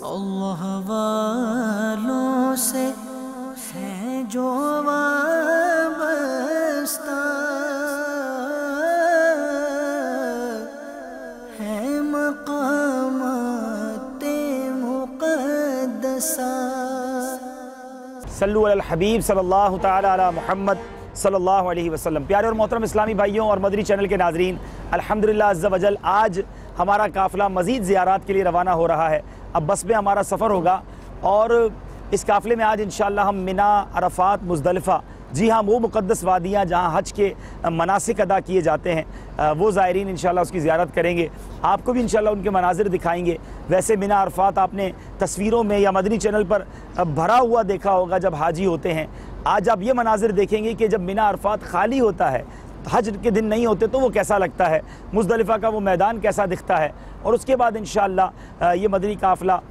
अल्लाह वालों से है जो वाबस्ता, है मक़ामाते मुक़द्दसा। सल्लु अलल हबीब सल्लल्लाहु ताला अला मुहम्मद सल्लल्लाहु अलैहि वसल्लम। प्यारे और मोहतरम इस्लामी भाइयों और मदरी चैनल के नाजरीन, अल्हम्दुलिल्लाह अज़्ज़ा वजल आज हमारा काफ़िला मज़ीद ज़ियारात के लिए रवाना हो रहा है। अब बस में हमारा सफ़र होगा और इस काफ़िले में आज इंशाअल्लाह हम मिना, अरफ़ात, मुज़दलिफ़ा, जी हाँ वो मुक़द्दस वादियाँ जहाँ हज के मनासिक अदा किए जाते हैं, वो ज़ायरीन इंशाअल्लाह उसकी ज़ियारत करेंगे। आपको भी इंशाअल्लाह उनके मनाज़िर दिखाएंगे। वैसे मिना अरफ़ात आपने तस्वीरों में या मदनी चैनल पर भरा हुआ देखा होगा जब हाजी होते हैं। आज आप ये मनाज़िर देखेंगे कि जब मिना अरफ़ात खाली होता है, हज के दिन नहीं होते, तो वो कैसा लगता है, मुज़दलिफ़ा का वो मैदान कैसा दिखता है। और उसके बाद इंशाअल्लाह ये मदनी काफ़िला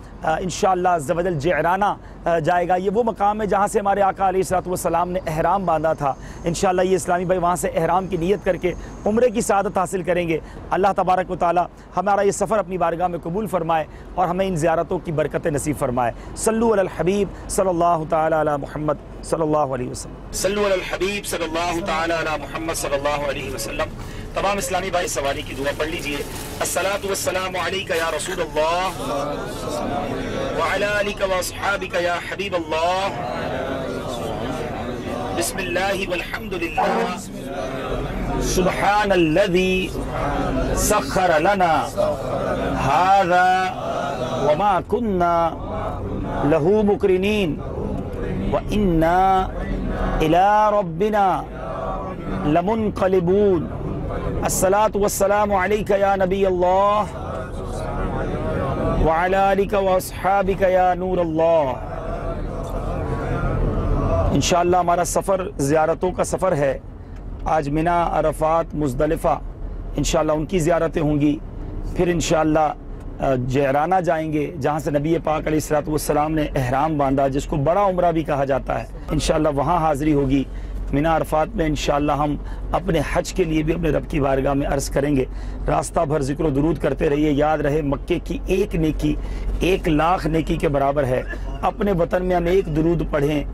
इंशाअल्लाह अज़्ज़ा वजल जिअराना जाएगा। ये वो मकाम है जहाँ से हमारे आका अलैहिस्सलातु वस्सलाम ने एहराम बांधा था। इंशाअल्लाह ये इस्लामी भाई वहाँ से एहराम की नीयत करके उम्रे की सआदत हासिल करेंगे। अल्लाह तबारक व तआला हमारा ये सफ़र अपनी बारगाह में कबूल फ़रमाए और हमें इन ज़ियारतों की बरकतें नसीब फ़रमाए। सल्लु अलल हबीब सल्लल्लाहु ताला अला मुहम्मद सल्लल्लाहु अलैहि वसल्लम। सल्लु अलल हबीब सल्लल्लाहु ताला अला मुहम्मद सल्लल्लाहु अलैहि वसल्लम। तमाम इस्लामी भाई सवारी की दुआ पढ़ लीजिए। अस्सलातु वस्सलामु अलैका या रसूलल्लाह व अला आलिका व अस्हाबिका या हबीबल्लाह। बिस्मिल्लाहि वल्हम्दुलिल्लाह। सुब्हानल्लज़ी सख्खर लना हाज़ा व मा कुन्ना लहू मुक़रिनीन व इन्ना इला रब्बिना लमुनक़लिबून। अस्सलातु वस्सलामु अलैका या नबी अल्लाह व अला आलिका व अस्हाबिका या नूर अल्लाह। इंशाअल्लाह हमारा सफ़र ज़ियारतों का सफ़र है। आज मिना, अरफ़ात, मुज़दलिफ़ा इंशाअल्लाह उनकी ज़ियारतें होंगी। फिर इंशाअल्लाह जिअराना जाएंगे जहाँ से नबी पाक अलैहिस्सलातु वस्सलाम ने एहराम बांधा, जिसको बड़ा उम्रा भी कहा जाता है। इंशाअल्लाह वहाँ हाज़िरी होगी। मिना अरफ़ात में इंशाअल्लाह हम अपने हज के लिए भी अपने रब की बारगाह में अर्ज़ करेंगे। रास्ता भर ज़िक्र व दुरूद करते रहिए। याद रहे मक्के की एक नेकी 1,00,000 नेकी के बराबर है। अपने वतन में हम एक दुरूद पढ़ें,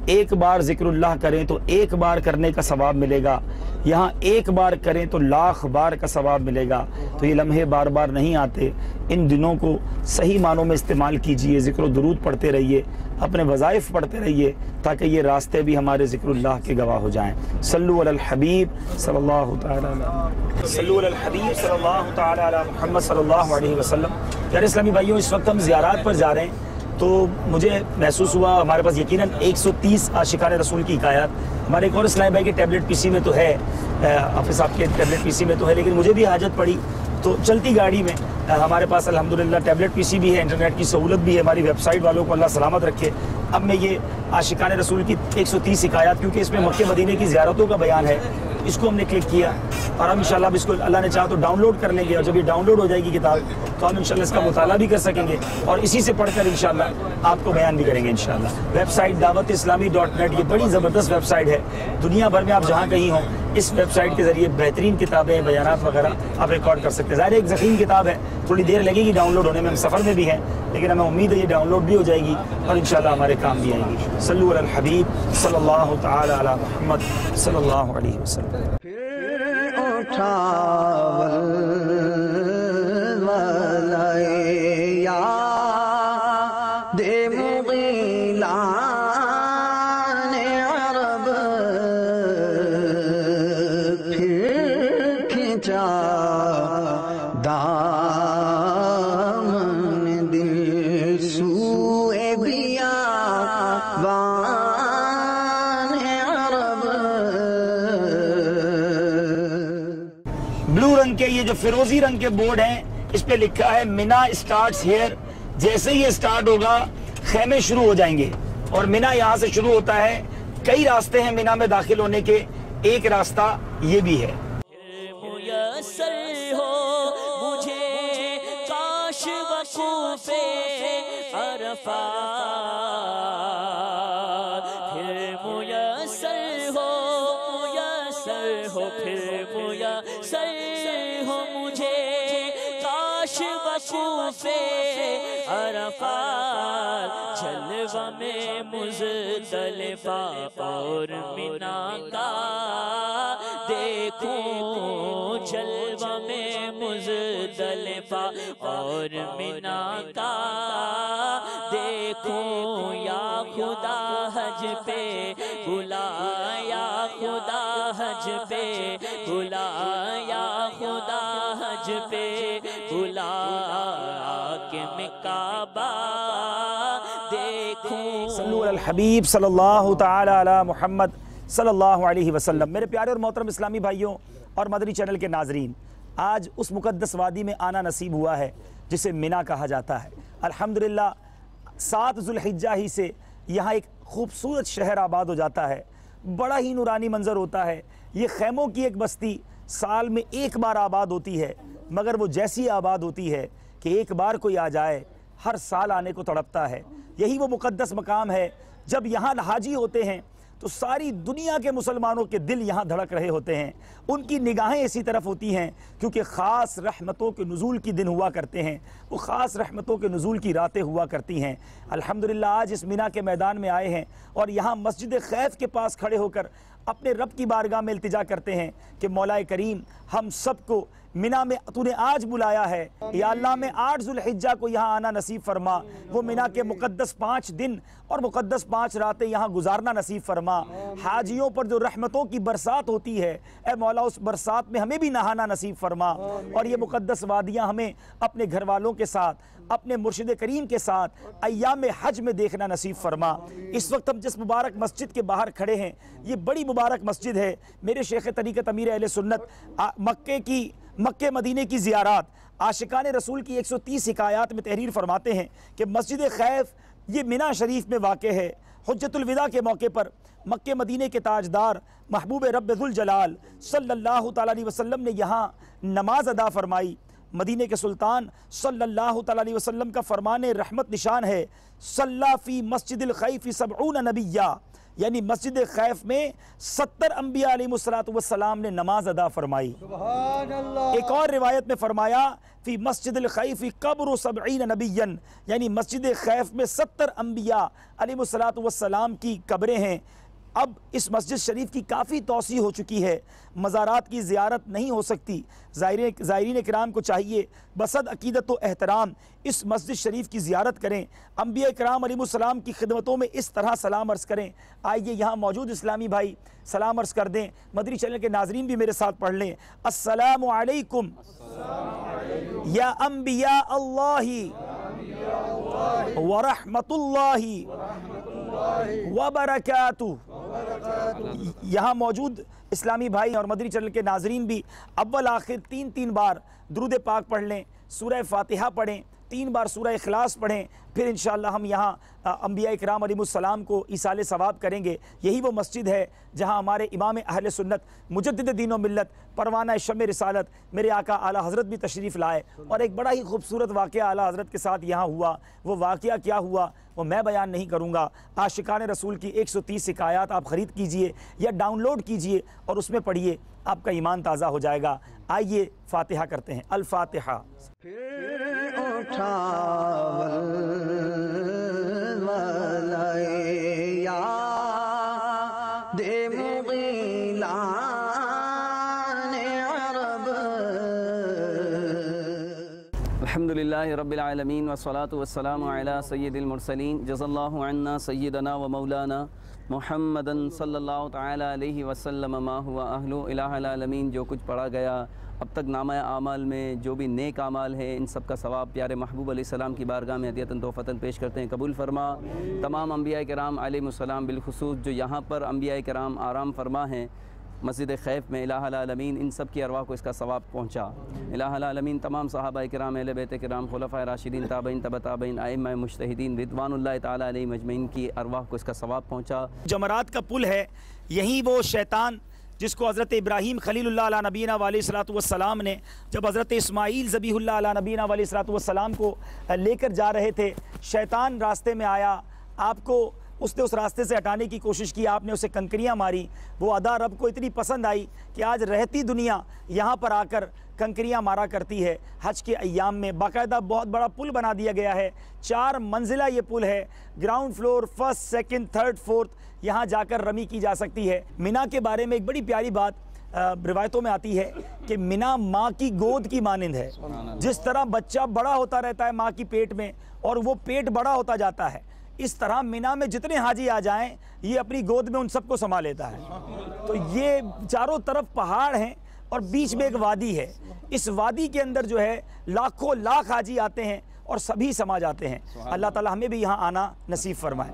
एक बार ज़िक्रुल्लाह करें तो 1 बार करने का सवाब मिलेगा। यहाँ 1 बार करें तो 1,00,000 बार का सवाब मिलेगा। तो ये लम्हे बार बार नहीं आते। इन दिनों को सही मानों में इस्तेमाल कीजिए। ज़िक्र दुरूद पढ़ते रहिए, अपने वज़ाइफ पढ़ते रहिए, ताकि ये रास्ते भी हमारे ज़िक्रुल्लाह के गवाह हो जाएँ। सल्लु अलल हबीब सल्लल्लाहु ताला अला मुहम्मद सल्लल्लाहु अलैहि वसल्लम। यार इस्लामी भाइयों, इस वक्त हम ज़ियारात पर जा रहे हैं, तो मुझे महसूस हुआ हमारे पास यकीनन 130 आशिकाने रसूल की हिकायत हमारे एक और इस्लामी भाई के टैबलेट पीसी में तो है, हाफिज़ साहब के टैबलेट पीसी में तो है, लेकिन मुझे भी हाजत पड़ी तो चलती गाड़ी में हमारे पास अल्हम्दुलिल्लाह टैबलेट पीसी भी है, इंटरनेट की सहूलत भी है। हमारी वेबसाइट वालों को अल्लाह सलामत रखे। अब मैं ये आशिकाने रसूल की 130 हिकायत, क्योंकि इसमें मक्के मदीने की ज़ियारतों का बयान है, इसको हमने क्लिक किया और हम इंशाल्लाह इसको अल्लाह ने चाहा तो डाउनलोड कर लेंगे। और जब ये डाउनलोड हो जाएगी किताब, तो हम इंशाल्लाह इसका मुताला भी कर सकेंगे और इसी से पढ़कर इंशाल्लाह आपको बयान भी करेंगे इंशाल्लाह। वेबसाइट दावतिस्लामी.net, ये बड़ी ज़बरदस्त वेबसाइट है। दुनिया भर में आप जहाँ कहीं हों, इस वेबसाइट के ज़रिए बेहतरीन किताबें, बयानात वगैरह आप रिकॉर्ड कर सकते हैं। ज़ाहिर एक ज़ख़ीम किताब है, थोड़ी देर लगेगी डाउनलोड होने में, हम सफ़र में भी हैं, लेकिन हमें उम्मीद है ये डाउनलोड भी हो जाएगी और इंशाल्लाह हमारे काम भी आएंगी। सल्लु अलल हबीब सल्लल्लाहु ताला अला मुहम्मद सल्लल्लाहु अलैहि वसल्लम। ब्लू रंग के ये जो फिरोजी रंग के बोर्ड हैं, इस पे लिखा है मिना स्टार्ट्स हियर। जैसे ही ये स्टार्ट होगा खेमे शुरू हो जाएंगे और मिना यहाँ से शुरू होता है। कई रास्ते हैं मिना में दाखिल होने के, एक रास्ता ये भी है। वकूफे अरफात, जलवा में मुज़दलिफा और मिना का देखूं, जलवा में मुज़दलिफा और मिना का देखूं। या खुदा हज पे बुलाया, खुदा हज पे बुलाया, खुदा हज पे बुला के मैं काबा देखूं। सल्लल्लाहु अल हबीब सल्लल्लाहु ताला अला मुहम्मद सल्लल्लाहु अलैहि वसल्लम। मेरे प्यारे और मोहतरम इस्लामी भाइयों और मदनी चैनल के नाजरीन, आज उस मुक़द्दस वादी में आना नसीब हुआ है जिसे मिना कहा जाता है। अल्हम्दुलिल्लाह 7 ज़ुल्हिज्जा ही से यहाँ एक खूबसूरत शहर आबाद हो जाता है। बड़ा ही नूरानी मंज़र होता है। ये खैमों की एक बस्ती साल में एक बार आबाद होती है, मगर वो जैसी आबाद होती है कि एक बार कोई आ जाए हर साल आने को तड़पता है। यही वो मुक़द्दस मकाम है। जब यहाँ हाजी होते हैं तो सारी दुनिया के मुसलमानों के दिल यहाँ धड़क रहे होते हैं। उनकी निगाहें इसी तरफ होती हैं क्योंकि ख़ास रहमतों के नुज़ूल की दिन हुआ करते हैं, वो ख़ास रहमतों के नुज़ूल की रातें हुआ करती हैं। अल्हम्दुलिल्लाह आज इस मिना के मैदान में आए हैं और यहाँ मस्जिद खैफ के पास खड़े होकर अपने रब की बारगाह में इल्तिजा करते हैं कि मौलाए करीम हम सबको मिना में तूने आज बुलाया है, या अल्लाह में 8 ज़ुल्हिज्जा को यहाँ आना नसीब फरमा। वो मिना के मुक़द्दस 5 दिन और मुक़द्दस 5 रातें यहाँ गुजारना नसीब फरमा। हाजियों पर जो रहमतों की बरसात होती है, ए मौला उस बरसात में हमें भी नहाना नसीब फरमा और ये मुक़द्दस वादियाँ हमें अपने घर वालों के साथ, अपने मुर्शिद करीम के साथ अय्याम हज में देखना नसीब फरमा। इस वक्त हम जिस मुबारक मस्जिद के बाहर खड़े हैं, ये बड़ी मुबारक मस्जिद है। मेरे शेख तरीक़त अमीर अहले सुन्नत मक्के मदीने की ज़ियारात आशिकाने रसूल की 130 हिकायात में तहरीर फरमाते हैं कि मस्जिद खैफ ये मिना शरीफ में वाक़ है। हुज्जतुल विदा के मौके पर मक्के मदीने के ताजदार महबूब रब्ब ज़ुल जलाल सल्लल्लाहु ताला अलैहि वसल्लम ने यहाँ नमाज अदा फरमाई। मदीने के सुल्तान सल्लल्लाहु ताला अलैहि वसल्लम का फरमान रहमत निशान है, सल्ला फ़ी मस्जिदिल खैफ़ 70 नबिय्या, यानी मस्जिद खैफ में 70 अंबिया अलैहिस्सलाम ने नमाज अदा फरमाई। एक और रिवायत में फरमाया फ़ी मस्जिदिल खैफ़ क़ब्र 70 नबिय्यन, यानी मस्जिद खैफ में 70 अंबिया अलैहिस्सलाम की कब्रें हैं। अब इस मस्जिद शरीफ की काफ़ी तौसी हो चुकी है, मज़ारात की ज़ियारत नहीं हो सकती। ज़ायरीन किराम को चाहिए बसद अकीदत व एहतराम इस मस्जिद शरीफ की ज़ियारत करें, अंबिया किराम अलैहिस्सलाम की खिदमतों में इस तरह सलाम अर्ज़ करें। आइए यहाँ मौजूद इस्लामी भाई सलाम अर्ज़ कर दें। मदनी चैनल के नाजरीन भी मेरे साथ पढ़ लें। अस्सलामु अलैकुम या अंबिया अल्लाही व रहमतुल्लाही व बरकातुहू। यहाँ मौजूद इस्लामी भाई और मदनी चैनल के नाजरीन भी अव्वल आखिर 3 बार दुरूद पाक पढ़ लें, सूरह फातिहा पढ़ें, 3 बार सूरह इखलास पढ़ें, फिर इंशाअल्लाह हम यहाँ अंबिया इकराम अलैहिमुस्सलाम को ईसाल सवाब करेंगे। यही वो मस्जिद है जहाँ हमारे इमाम अहले सुन्नत मुजद्दिद दीन व मिल्लत परवाना शम्म रिसालत मेरे आका आला हज़रत भी तशरीफ़ लाए और एक बड़ा ही खूबसूरत वाक़या आला हज़रत के साथ यहाँ हुआ। वो वाक़या क्या हुआ वो मैं बयान नहीं करूँगा। आशिकाने रसूल की 130 हिकायात आप ख़रीद कीजिए या डाउनलोड कीजिए और उसमें पढ़िए, आपका ईमान ताज़ा हो जाएगा। आइए फातिहा करते हैं। अल फातिहा। अल्हम्दुलिल्लाहि रब्बिल आलमीन वस्सलातु वस्सलामु अला सय्यिदिल मुरसलीन जज़ल्लाहु अन्ना सय्यदना व मौलाना मुहम्मदन सल्लल्लाहु तआला अलैहि वसल्लम मा हुवा अहलु इलाहिल आलमीन। जो कुछ पढ़ा गया अब तक नामा आमाल में जो भी नेक आमाल है इन सब का सवाब प्यारे महबूब अलैहिस्सलाम की बारगाह में हदियतन तोहफ़तन पेश करते हैं। कबूल फरमा। तमाम अंबिया किराम अलैहिमुस्सलाम बिलखुसूस जो यहाँ पर अंबिया किराम आराम फरमा हैं मस्जिद खैफ में, इलाहुल आलमीन इन सब की अरवाह को इसका सवाब पहुँचा। इलाहुल आलमीन तमाम सहाबा किराम, अहले बैत किराम, खुलफ़ाए राशिदीन, ताबईन, तबा ताबईन, आइम्मा मुज्तहिदीन रिदवानुल्लाहि ताला अलैहिम अजमईन की अरवाह को इसका सवाब पहुँचा। जमरात का पुल है, यहीं वो शैतान जिसको हज़रत इब्राहीम खलीलुल्लाह अला नबीना अलैहिस्सलातु वस्सलाम ने जब हज़रत इस्माईल ज़बीहुल्लाह अला नबीना अलैहिस्सलातु वस्सलाम को लेकर जा रहे थे, शैतान रास्ते में आया, आपको उसने उस रास्ते से हटाने की कोशिश की, आपने उसे कंकरियाँ मारी। वो अदा रब को इतनी पसंद आई कि आज रहती दुनिया यहाँ पर आकर कंकरियाँ मारा करती है। हज के अय्याम में बाकायदा बहुत बड़ा पुल बना दिया गया है, 4 मंजिला ये पुल है, ground floor, first, second, third, fourth, यहाँ जाकर रमी की जा सकती है। मिना के बारे में एक बड़ी प्यारी बात रिवायतों में आती है कि मिना माँ की गोद की मानिंद है। जिस तरह बच्चा बड़ा होता रहता है माँ की पेट में और वो पेट बड़ा होता जाता है, इस तरह मिना में जितने हाजी आ जाएं ये अपनी गोद में उन सबको संभाल लेता है। तो ये चारों तरफ पहाड़ हैं और बीच में एक वादी है। इस वादी के अंदर जो है लाखों लाख हाजी आते हैं और सभी समा जाते हैं। अल्लाह ताला हमें भी यहाँ आना नसीब फरमाए।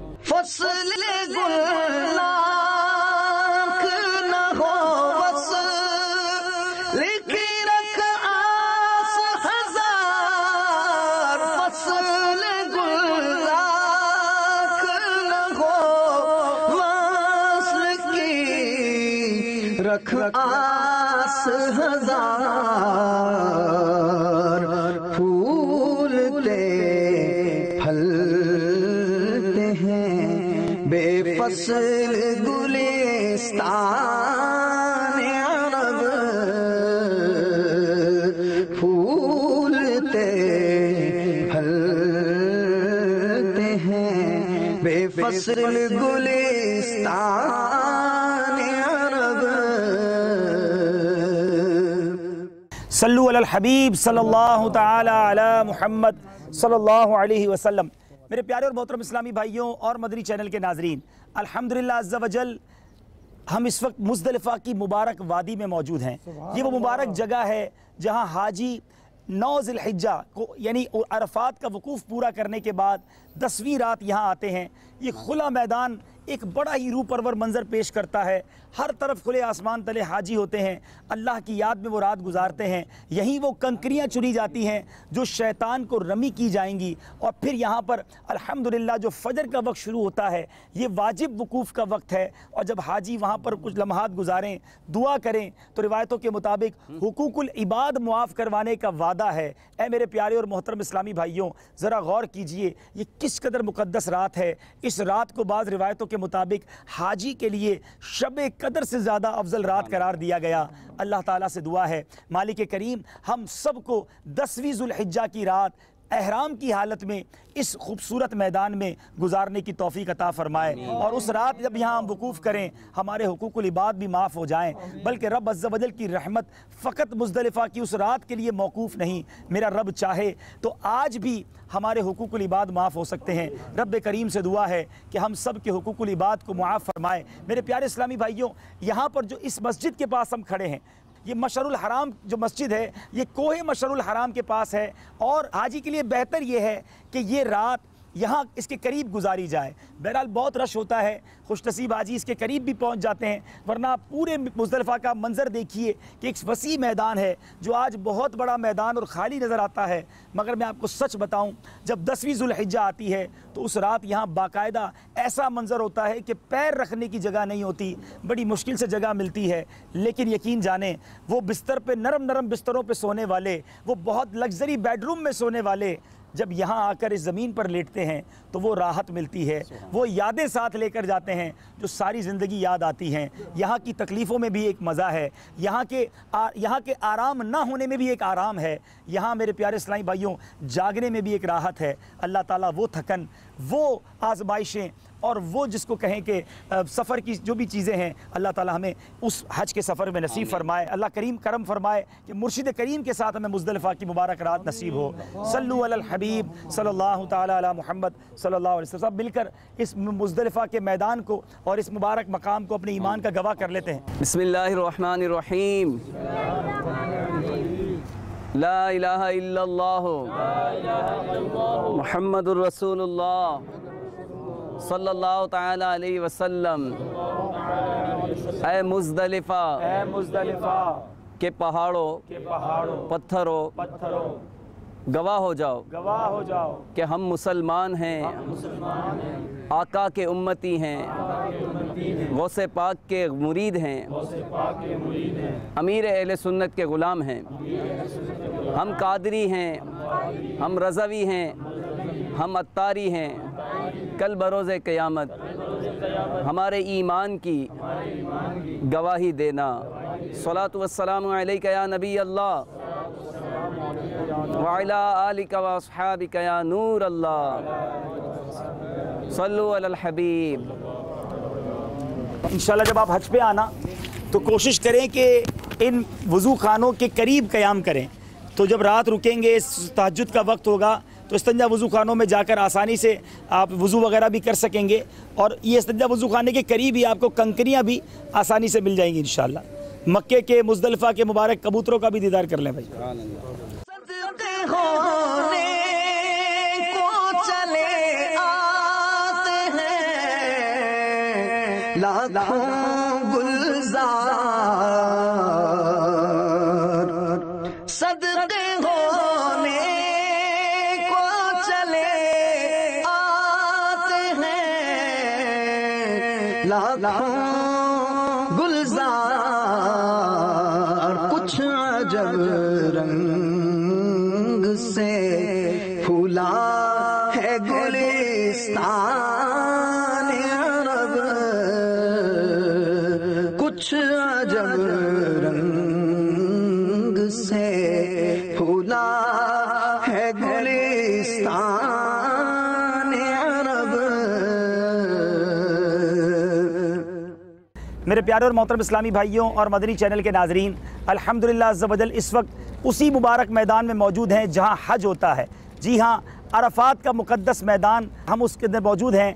रख आस हजार फूलते फलते हैं बेफसल गुलिस्तान अरब फूलते फलते हैं बेफसल गुलिस्तान सल्लु अलल हबीब सल्लल्लाहु ताला अला मुहम्मद सल्लल्लाहु अलैहि वसल्लम। मेरे प्यारे और मोहतरम इस्लामी भाइयों और मदनी चैनल के नाजरीन, अल्हम्दुलिल्लाह अज़्ज़ा वजल हम इस वक्त मुज़दलिफ़ा की मुबारक वादी में मौजूद हैं। ये वो मुबारक जगह है जहाँ हाजी 9 ज़िलहिज्जा को यानी अरफात का वकूफ़ पूरा करने के बाद 10वीं रात यहाँ आते हैं। ये खुला मैदान एक बड़ा ही रूह परवर मंजर पेश करता है। हर तरफ खुले आसमान तले हाजी होते हैं, अल्लाह की याद में वो रात गुजारते हैं। यहीं वो कंकरियाँ चुनी जाती हैं जो शैतान को रमी की जाएंगी। और फिर यहाँ पर अल्हम्दुलिल्लाह जो फजर का वक्त शुरू होता है, ये वाजिब वकूफ़ का वक्त है। और जब हाजी वहाँ पर कुछ लम्हात गुजारें, दुआ करें, तो रिवायतों के मुताबिक हुकूकुल इबाद मुआफ़ करवाने का वादा है। ऐ मेरे प्यारे और मोहतरम इस्लामी भाइयों, ज़रा गौर कीजिए ये किस कदर मुक़द्दस रात है। इस रात को बाज़ रिवायतों के मुताबिक हाजी के लिए शब कदर से ज़्यादा अफजल रात करार दिया गया। अल्लाह ताला से दुआ है मालिक करीम हम सबको 10वीं ज़ुल्हिज्जा की रात एहराम की हालत में इस खूबसूरत मैदान में गुजारने की तौफीक अता फ़रमाए। और उस रात जब यहाँ हम वकूफ़ करें, हमारे हुकूकुल इबाद भी माफ़ हो जाएँ, बल्कि रब अज़्ज़ा वजल की रहमत फ़कत मुज़दलिफ़ा की उस रात के लिए मौकूफ़ नहीं, मेरा रब चाहे तो आज भी हमारे हुकूकुल इबाद माफ़ हो सकते हैं। रब करीम से दुआ है कि हम सब के हुकूकुल इबाद को मुआफ़ फ़रमाए। मेरे प्यारे इस्लामी भाइयों, यहाँ पर जो इस मस्जिद के पास हम खड़े हैं, ये मशअरुल हराम जो मस्जिद है, ये कोहे मशअरुल हराम के पास है। और हाजी के लिए बेहतर ये है कि ये रात यहाँ इसके करीब गुजारी जाए। बहरहाल बहुत रश होता है, खुशनसीब हाजी इसके करीब भी पहुँच जाते हैं, वरना पूरे मुज़दलिफ़ा का मंज़र देखिए कि एक वसी मैदान है जो आज बहुत बड़ा मैदान और ख़ाली नज़र आता है। मगर मैं आपको सच बताऊँ, जब 10वीं ज़ुल्हिज्जा आती है तो उस रात यहाँ बाकायदा ऐसा मंज़र होता है कि पैर रखने की जगह नहीं होती, बड़ी मुश्किल से जगह मिलती है। लेकिन यकीन जाने वो बिस्तर पे नरम नरम बिस्तरों पे सोने वाले, वो बहुत लग्जरी बेडरूम में सोने वाले जब यहाँ आकर इस ज़मीन पर लेटते हैं तो वो राहत मिलती है, वो यादें साथ लेकर जाते हैं जो सारी ज़िंदगी याद आती हैं। यहाँ की तकलीफ़ों में भी एक मज़ा है, यहाँ के आराम ना होने में भी एक आराम है, यहाँ मेरे प्यारे इस्लामी भाइयों जागने में भी एक राहत है। अल्लाह ताला वो थकन, वो आज़माइशें और वो जिसको कहें कि सफ़र की जो भी चीज़ें हैं, अल्लाह ताला हमें उस हज के सफ़र में नसीब फ़रमाए। अल्लाह करीम करम फ़रमाए कि मुर्शिद करीम के साथ हमें मुज़दलिफ़ा की मुबारक रात नसीब हो। सल्लु अलल हबीब सल्लल्लाहु ताला अला मुहम्मद सल्लल्लाहु अलैहि वसल्लम। सब मिलकर इस मुज़दलिफ़ा के मैदान को और इस मुबारक मकाम को अपने ईमान का गवाह कर लेते हैं। बिस्मिल्लाहिर्रहमानिर्रहीम। ला इलाहा इल्लल्लाह मुहम्मदुर रसूलुल्लाह सल्लल्लाहु ताला अलैहि वसल्लम। ऐ मुज़दलिफ़ा के पहाड़ों पत्थरों गवाह हो जाओ कि हम मुसलमान हैं, आका के उम्मती हैं, गौसे पाक के मुरीद हैं, अमीर अहले सुन्नत के ग़ुलाम हैं। हम कादरी हैं, हम रज़वी हैं, हम अत्तारी हैं कल बरोज़ क़यामत, हमारे ईमान की गवाही देना। सलातु वस्सलामु अलैका या नबी अल्लाह व अला आलिका व अस्हाबिका या नूर अल्लाह, सल्लु अलल हबीब। इंशाल्लाह जब आप हज पे आना तो कोशिश करें कि इन वज़ू खानों के करीब क़याम करें। तो जब रात रुकेंगे, तहज्जुद का वक्त होगा, तो इस्तंजा वज़ू खानों में जाकर आसानी से आप वज़ू वगैरह भी कर सकेंगे। और ये इस्तंजा वज़ू खाने के करीब ही आपको कंकरियाँ भी आसानी से मिल जाएंगी इंशाल्लाह। मक्के के मुज़दलिफ़ा के मुबारक कबूतरों का भी दीदार कर लें भाई। सदक़े होने को चले आते हैं लाखों गुलजार, सदक़े होने को चले आते हैं लाखों गुलजार। कुछ अजब रंग से फूला है गुलिस्तान अरब, कुछ अजब रंग से फूला है गुलिस्तान अरब। मेरे प्यारे और मोहतरम इस्लामी भाइयों और मदनी चैनल के नाजरीन, अल्हम्दुलिल्लाह अज़्ज़ वजल इस वक्त उसी मुबारक मैदान में मौजूद हैं जहां हज होता है। जी हाँ, अरफात का मुक़द्दस मैदान, हम उसके अंदर मौजूद हैं।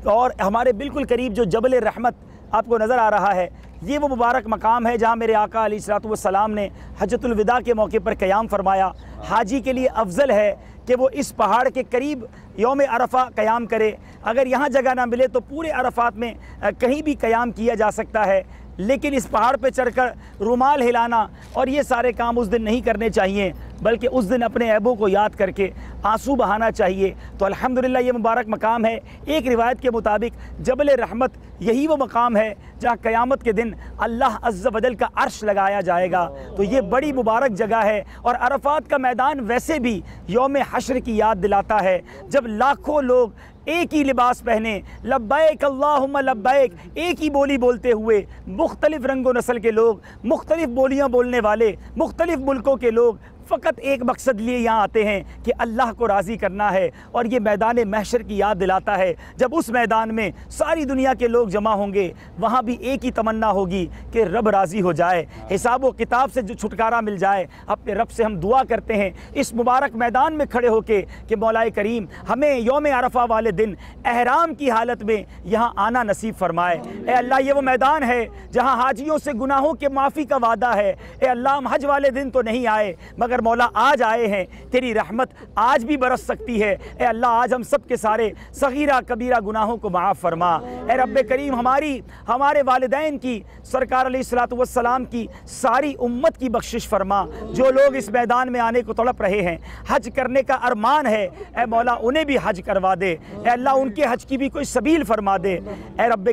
और हमारे बिल्कुल करीब जो जबल रहमत आपको नज़र आ रहा है, ये वो मुबारक मकाम है जहाँ मेरे आका अलैहिस्सलातु वस्सलाम ने हज्जतुल विदा के मौके पर क़याम फरमाया। हाजी के लिए अफजल है कि वो इस पहाड़ के करीब यौम अरफा क़याम करे। अगर यहाँ जगह ना मिले तो पूरे अरफात में कहीं भी क़याम किया जा सकता है, लेकिन इस पहाड़ पे चढ़कर रुमाल हिलाना और ये सारे काम उस दिन नहीं करने चाहिए, बल्कि उस दिन अपने ऐबों को याद करके आंसू बहाना चाहिए। तो अल्हम्दुलिल्लाह ये मुबारक मकाम है। एक रिवायत के मुताबिक जबल रहमत यही वो मकाम है जहाँ क़यामत के दिन अल्लाह अज़्ज़ वजल का अर्श लगाया जाएगा। तो ये बड़ी मुबारक जगह है। और अरफात का मैदान वैसे भी यौम हश्र की याद दिलाता है, जब लाखों लोग एक ही लिबास पहने, लब्बैक अल्लाहुम्मा लब्बैक, एक ही बोली बोलते हुए, मुख्तलिफ़ रंगो नस्ल के लोग, मुख्तलिफ़ बोलियाँ बोलने वाले, मुख्तलिफ़ मुल्कों के लोग फ़कत एक मकसद लिए यहाँ आते हैं कि अल्लाह को राज़ी करना है। और ये मैदान महशर की याद दिलाता है, जब उस मैदान में सारी दुनिया के लोग जमा होंगे, वहाँ भी एक ही तमन्ना होगी कि रब राज़ी हो जाए, हिसाब व किताब से जो छुटकारा मिल जाए। अपने रब से हम दुआ करते हैं इस मुबारक मैदान में खड़े होकर कि मौलाए करीम हमें यौम अरफा वाले दिन एहराम की हालत में यहाँ आना नसीब फरमाए। ए अल्लाह, ये वो मैदान है जहाँ हाजियों से गुनाहों के माफ़ी का वादा है। ए अल्लाह, हम हज वाले दिन तो नहीं आए, मगर मौला आज आए हैं, तेरी रहमत आज भी बरस सकती है। ए अल्लाह, आज हम सब के सारे सगीरा कबीरा गुनाहों को माफ़ फरमा। ए रब्बे करीम, हमारे वालिदैन की, सरकार अलैहिस्सलातु वस्सलाम की सारी उम्मत की बख्शिश फरमा। जो लोग इस मैदान में आने को तड़प रहे हैं, हज करने का अरमान है, ए मौला उन्हें भी हज करवा दे। ए अल्लाह, उनके हज की भी कोई सबील फरमा दे। ए रब्बे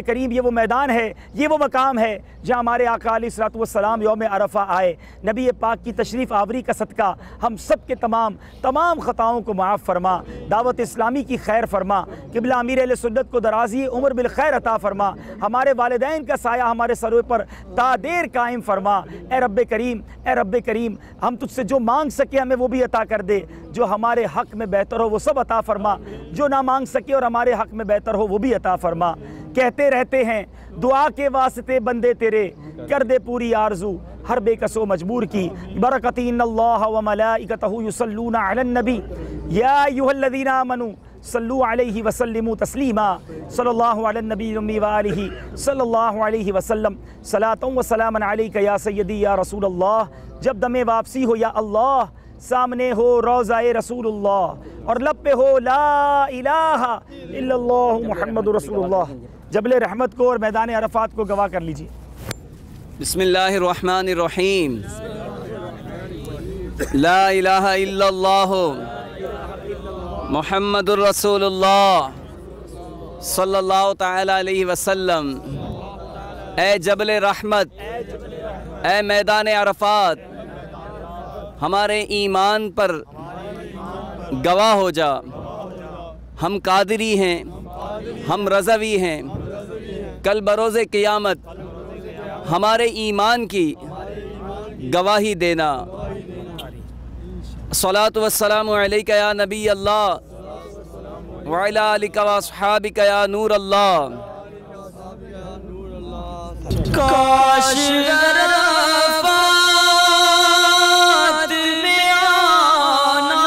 करीम, ये वो मैदान है, ये वो मकाम है जहाँ हमारे आका अलैहिस्सलातु वस्सलाम यौम अरफा आए। नबी पाक की तशरीफ़ आवरी का सदका हम सब के तमाम ख़ताओं को माफ़ फरमा, दावत इस्लामी की खैर फरमा, क़िबला अमीर अहले सुन्नत को दराज़ी उम्र बिल खैर अता फरमा, हमारे वालिदैन का साया हमारे सरों पर तादेर कायम फरमा। ए रब्बे करीम, हम तुझसे जो मांग सके हमें वो भी अता कर दे, जो हमारे हक़ में बेहतर हो वो सब अता फरमा, जो ना मांग सके और हमारे हक़ में बेहतर हो वो भी अता फरमा। कहते रहते हैं दुआ के वास्ते बंदे तेरे, कर दे पूरी आरज़ू हर बेकसो मजबूर की। बरकती इन्नल्लाह व मलाइकतहु युसल्लूना अलन नबी या अय्युहल्लज़ीना आमनू सल्लु अलैहि वसल्लिमु तस्लीमा। सल्लल्लाहु अलन नबी व आलिहि सल्लल्लाहु अलैहि वसल्लम। सलातुन व सलामन अलैका या सय्यदी या रसूलल्लाह। जब दमे वापसी हो या अल्लाह, सामने हो रोज़ाए रसूलुल्लाह और लब पे हो ला इलाहा इल्लल्लाहु मुहम्मदुर रसूलुल्लाह। जबल रहमत को और मैदान अरफात को गवाह कर लीजिए। बिस्मिल्लाहिर्रहमानिर्रहीम। ला इलाहा इल्लल्लाह मुहम्मदुर रसूलुल्लाह सल्लल्लाहु तआला अलैहि वसल्लम। ए जबल रहमत, ए मैदान अरफात, हमारे ईमान पर गवाह हो जा, हम कादरी हैं, हम रज़वी हैं, कल बरोज़े क़ियामत हमारे ईमान की गवाही देना। सलातु वस्सलामु अलैका या नबी अल्लाह व अला आलिका व अस्हाबिका या नूर अल्लाह। काश अरफ़ात में आना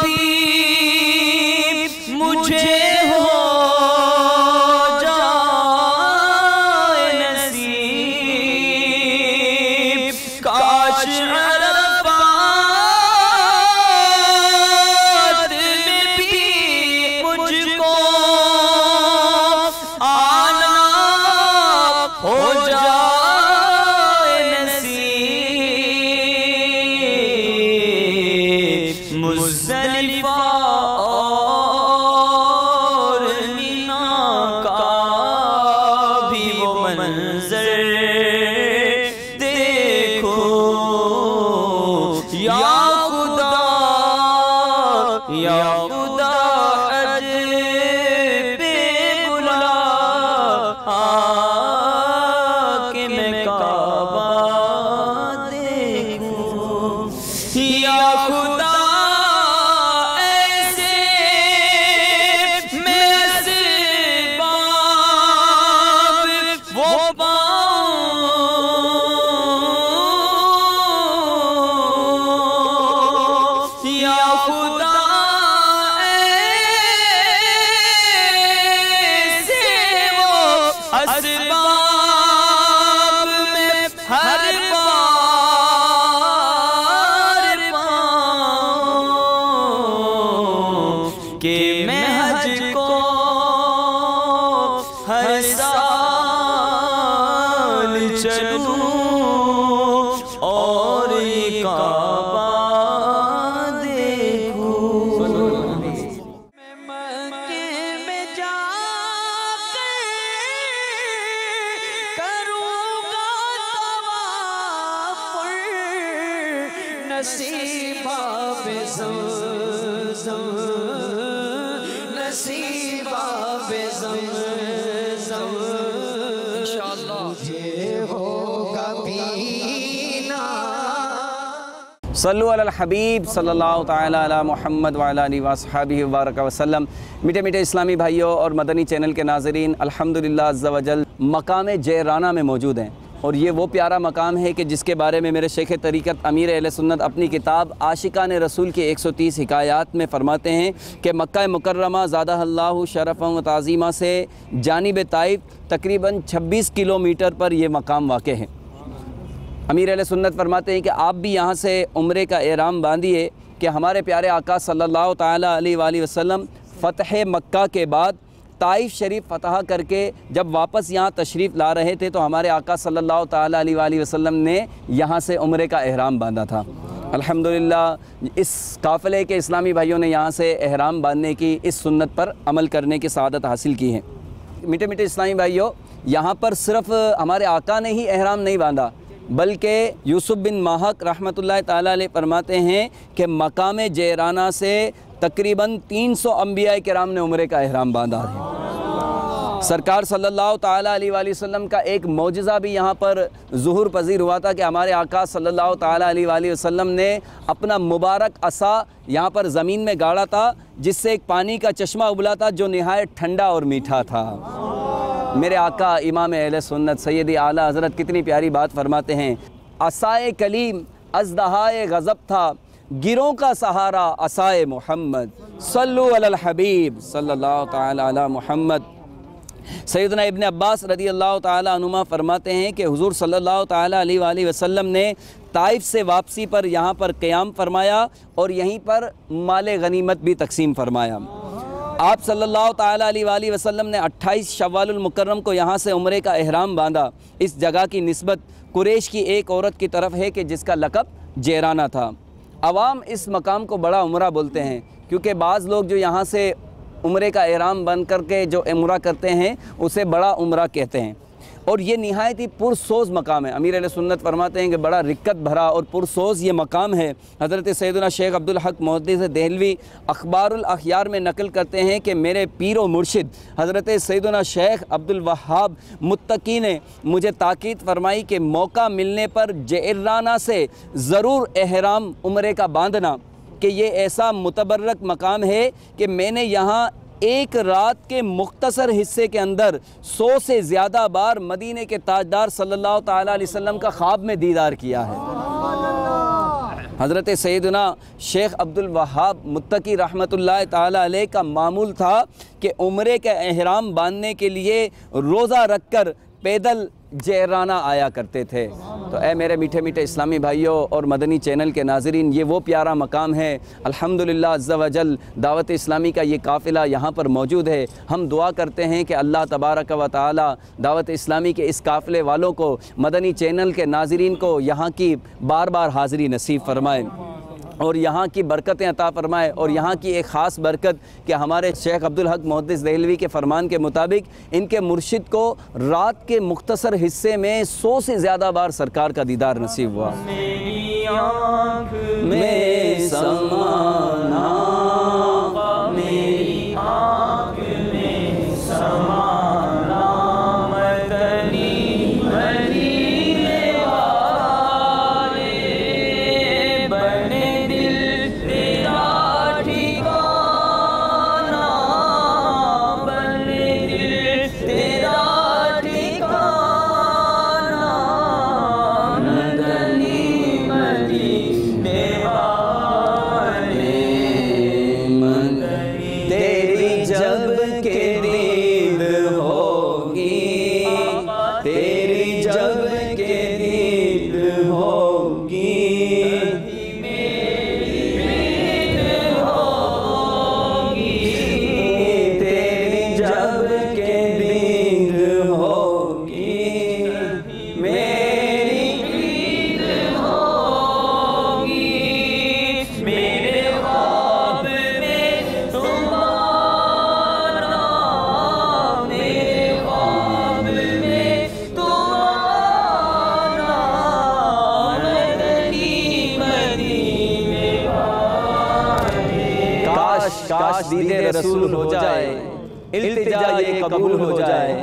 भी मुझे हो जाए नसीब। काश अरफ़ात में भी मुझको आना हो जाए नसीब। मुज़दलिफ़ा और मिना का भी वो मंज़र देखो। या खुदा या खुदा अजब बुला आके मैं काबा देखूं। या खुदा ऐसे मैं असबाब वो पाऊं। या खुदा ऐसे वो असबाब में हर बार पाऊं कि मैं हज को हर साल चलूं और ये काबा देखूं। मैं मक्के में जाकर करूँगा तवाफ़, नसीबा बेज़म, नसीबा बेज़म इंशाअल्लाह मुझे होगा पीना। सल्लु अलल हबीब सल्लल्लाहु तआला अला मुहम्मद व अला आलिहि व अस्हाबिहि व बारक वसल्लम। मीठे मीठे इस्लामी भाइयों और मदनी चैनल के नाज़रीन, अल्हम्दुलिल्लाह अज़्ज़ा वजल मकाम जैराना में मौजूद हैं और ये वो प्यारा मकाम है कि जिसके बारे में मेरे शेख तरीक़त अमीर अहले सुन्नत अपनी किताब आशिकान रसूल की 130 हिकायात में फ़रमाते हैं कि मक्का मुकर्रमा ज़ादहल्लाहु शरफ़न व ताज़ीमा से जानिब ताइफ तकरीबन 26 किलोमीटर पर यह मकाम वाक़े है। अमीर अहले सुन्नत फरमाते हैं कि आप भी यहाँ से उम्रे का एहराम बांधिए कि हमारे प्यारे आका सल्लल्लाहु ताला अलैहि वसल्लम फ़तह मक्का के बाद ताइफ शरीफ फ़तह करके जब वापस यहाँ तशरीफ़ ला रहे थे तो हमारे आका सल्लल्लाहु ताला अलैहि वसल्लम ने यहाँ से उम्रे का एहराम बांधा था। अल्हम्दुलिल्लाह इस काफ़िले के इस्लामी भाइयों ने यहाँ से एहराम बांधने की, इस सुन्नत पर अमल करने की सआदत हासिल की है। मीठे मीठे इस्लामी भाइयों, यहाँ पर सिर्फ़ हमारे आका ने ही एहराम नहीं बांधा बल्कि यूसुफ बिन माहक रहमतुल्लाह ताला अलैह फरमाते हैं कि मकाम जैराना से तकरीबन 300 अंबिया किराम ने उम्रे का एहराम बांधा है। सरकार सल्लल्लाहु ताला अलैहि वसल्लम का एक मौजज़ा भी यहाँ पर ज़ुहूर पज़ीर हुआ था कि हमारे आका सल्लल्लाहु ताला अलैहि वसल्लम ने अपना मुबारक असा यहाँ पर ज़मीन में गाड़ा था, जिससे एक पानी का चश्मा उबला था जो नहायत ठंडा और मीठा था। मेरे आका इमाम अहले सुन्नत सैयदी आला हज़रत कितनी प्यारी बात फरमाते हैं, असाए कलीम अज़दहाए गज़ब था, गिरों का सहारा असाए मोहम्मद, सल्लु अलल हबीब सल्लल्लाहु ताला अला मुहम्मद। सैयदना इब्न अब्बास रदी अल्लाह ताला अनुमा फरमाते हैं कि हुज़ूर सल्लल्लाहु ताला अलैहि वसल्लम ने ताइफ से वापसी पर यहाँ पर क़याम फरमाया और यहीं पर माले गनीमत भी तकसीम फरमाया। आप सल्लल्लाहु ताला अलैहि वसल्लम ने 28 शव्वालुल मुकर्रम को यहाँ से उम्रे का एहराम बांधा। इस जगह की निस्बत कुरैश की एक औरत की तरफ है कि जिसका लक़ब जैराना था। अवाम इस मकाम को बड़ा उम्रा बोलते हैं क्योंकि बाज़ लोग जो यहाँ से उम्रे का एहराम बन करके जो उम्रा करते हैं उसे बड़ा उम्रा कहते हैं। और ये निहायत ही पुरसोज़ मकाम है। अमीर अहले सुन्नत फरमाते हैं कि बड़ा रिक्कत भरा और पुरसोज़ ये मकाम है। हज़रत सैयदना शेख अब्दुल हक मुहद्दिस देहलवी अखबारुल अखयार में नकल करते हैं कि मेरे पीर व मुर्शिद हज़रत सैयदना शेख अब्दुल वहाब मुत्तकी ने मुझे ताकीद फरमाई कि मौका मिलने पर जिरराना से ज़रूर एहराम उम्रे का बांधना, कि ये ऐसा मुतबर्रक मकाम है कि मैंने यहाँ एक रात के मुख्तसर हिस्से के अंदर 100 से ज़्यादा बार मदीने के ताजदार सल्लल्लाहु ताला अलैहि वसल्लम का ख्वाब में दीदार किया है। हज़रत सैयदना शेख अब्दुल वहाब मुत्तकी रहमतुल्लाह ताला अलैह का मामूल था कि उम्रे का एहराम बांधने के लिए रोज़ा रख कर पैदल जिरराना आया करते थे। तो ऐ मेरे मीठे मीठे इस्लामी भाइयों और मदनी चैनल के नाज़रीन, ये वो प्यारा मकाम है। अल्हम्दुलिल्लाह अज़्ज़ा वजल दावत इस्लामी का ये काफ़िला यहाँ पर मौजूद है। हम दुआ करते हैं कि अल्लाह तबारक व तआला दावत इस्लामी के इस काफ़िले वालों को, मदनी चैनल के नाज़रीन को यहाँ की बार बार हाज़िरी नसीब फ़रमाए और यहाँ की बरकतें अता फ़रमाए। और यहाँ की एक ख़ास बरकत कि हमारे शेख अब्दुल हक मुहद्दिस देहलवी के फ़रमान के मुताबिक इनके मुर्शिद को रात के मुख्तसर हिस्से में 100 से ज़्यादा बार सरकार का दीदार नसीब हुआ। मेरी आँख में समाना, मेरी आँख में समाना, मदनी मदीने वाले बने दिल तेरा ठिकाना, बने दिल तेरा ठिकाना, मदनी मदीने वाले, तेरी जब के दीद होगी, तेरी जब के दीद होगी, मेरी दीद होगी, तेरी जब के दीद होगी, मेरी दीद होगी, मेरे ख्वाब में तुम्हारा, मेरे ख्वाब में तुम्हारा, मदनी मदीने वाले। काश काश दीदे रसूल हो जाए, इल्तिजा ये कबूल हो जाए,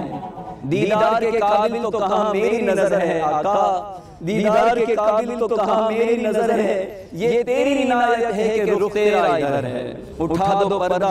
दीदार के काबिल तो कहाँ मेरी नजर है आका, दीदार के काबिल तो कहाँ मेरी नजर है, ये तेरी इनायत है कि रुख तेरा इधर है। उठा दो पर्दा,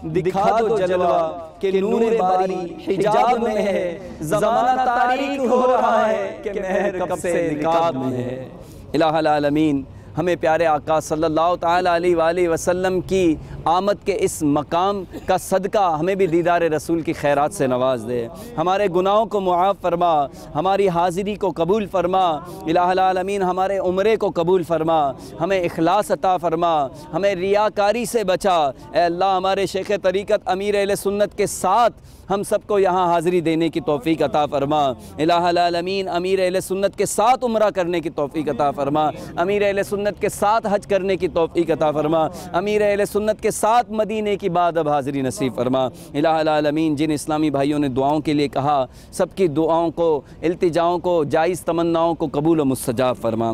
दिखा दो जलवा, कि नूर बारी हिजाब में है, ज़माना तारीक हो रहा है कि महर कब से निकाब में है। इलाहुल आलमीन हमें प्यारे आका सल्लल्लाहु ताला अलैहि वसल्लम की आमद के इस मकाम का सदका हमें भी दीदार रसूल की खैरात से नवाज दे, हमारे गुनाहों को मुआफ़ फरमा, हमारी हाज़िरी को कबूल फरमा, इलाहुल आलमीन हमारे उम्रे को कबूल फरमा, हमें इखलास अता फरमा, हमें रियाकारी से बचा। ए अल्लाह हमारे शेख तरीक़त अमीर अहले सुन्नत के साथ हम सबको यहाँ हाज़िरी देने की तौफ़ीक अता फ़रमा। इलाहुल आलमीन अमीर अहले सुन्नत के साथ उम्रा करने की तौफ़ीक अता फ़रमा, अमीर अहले सुन्नत के साथ हज करने की तौफ़ीक अता फ़रमा, अमीर अहले सुन्नत के साथ मदीने की बाद अब हाज़िरी नसीब फ़रमा। इलाहुल आलमीन जिन इस्लामी भाइयों ने दुआओं के लिए कहा, सबकी दुआओं को, इल्तिजाओं को, जायज़ तमन्नाओं को कबूल व मुस्तजाब फ़रमा।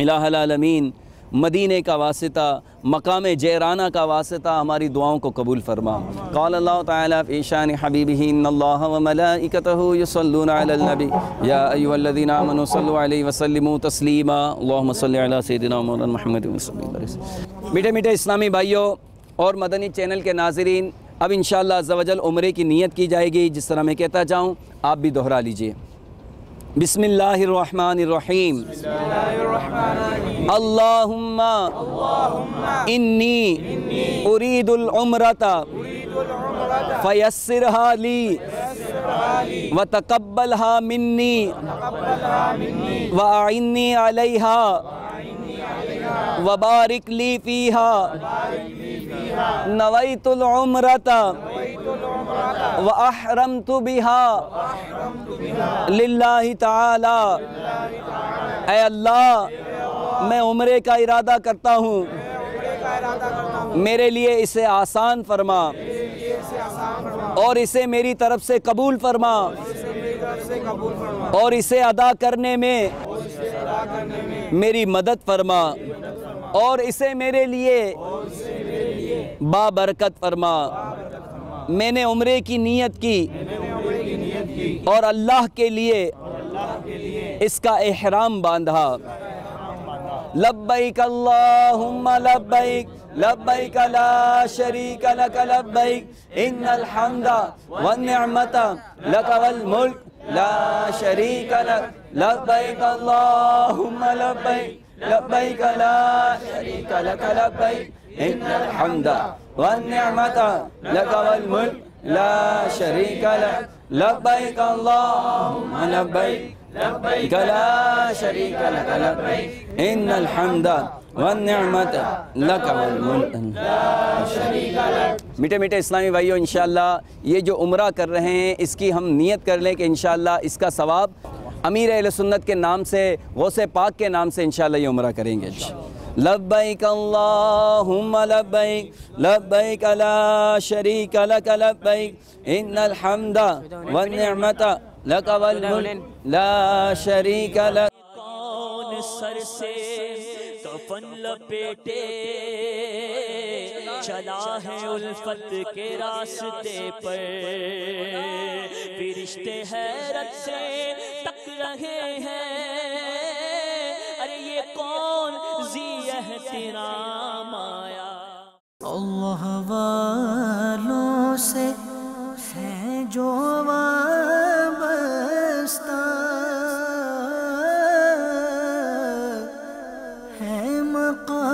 इलाहुल आलमीन मदीने का वासिता, मकाम जिरराना का वासिता हमारी दुआओं को कबूल फरमा। क़ाल अल्लाह ताला फ़ी शान हबीबिही इन्नल्लाह व मलाइकतहु युसल्लूना अलल नबी या अय्युहल्लज़ीना आमनू सल्लु अलैहि व सल्लिमू तस्लीमा अल्लाहुम्मा सल्लि अला सय्यिदिना मौलाना मुहम्मद सल्लल्लाहु अलैहि वसल्लम। मीठे मीठे इस्लामी भाइयों और मदनी चैनल के नाज़रीन, अब इंशाअल्लाह अज़्ज़ा वजल उम्रे की नीयत की जाएगी। जिस तरह मैं कहता जाऊँ आप भी दोहरा लीजिए। बिस्मिल्लाहिर्रहमानिर्रहीम। अल्लाहुम्मा इन्नी उरीदुल उम्रता फयस्सिरहा ली व तक़ब्बलहा मिन्नी व अइन्नी अलैहा व बारिक ली फ़ीहा नवैतुल उम्रता व अहरमतु बिहा लिल्लाहि ताला। ऐ अल्लाह मैं उम्रे का इरादा करता हूँ, मेरे लिए इसे आसान फरमा और इसे मेरी तरफ से कबूल फरमा। और इसे अदा करने में मेरी मदद फरमा और इसे मेरे लिए बाबरकत फरमा। मैंने उम्रे की नियत की और अल्लाह के लिए इसका एहराम बांधा। लब्बैक अल्लाहुम्मा लब्बैक लब्बैक ला शरीक लक लब्बैक इन्नल हम्दा वन निअमता लक वल मुल्क ला शरीक लक लब्बैक अल्लाहुम्मा लब्बैक लब्बैक ला शरीक लक लब्बैक इन्नल हम्दा वन निअमता लक वल मुल्क ला शरीक लक लब्बैक अल्लाहुम्मा लब्बैक लब्बैक ला शरीक लक लब्बैक इन्नल हम्दा वन निअमत लक वल मुल्क ला शरीक लक। मीठे मीठे इस्लामी भाइयों, इंशाअल्लाह ये जो उम्रा कर रहे हैं इसकी हम नियत कर लें कि इंशाअल्लाह इसका सवाब अमीर अहले सुन्नत के नाम से, गौसे पाक के नाम से इंशाअल्लाह ये उम्रा करेंगे। लब्बैक अल्लाहुम्मा लब्बैक लब्बैक ला शरीक लक लब्बैक इन्नल हम्दा वन निअमता लक वल मुल्क ला शरीक लक। कौन सर से कफन लपेटे चला है उल्फत के रास्ते पर, फरिश्ते हैरत से तक रहे हैं, अरे ये कौन जी एहतिराम आया। अल्लाह वालों से है जो वाबस्ता है मक़ाम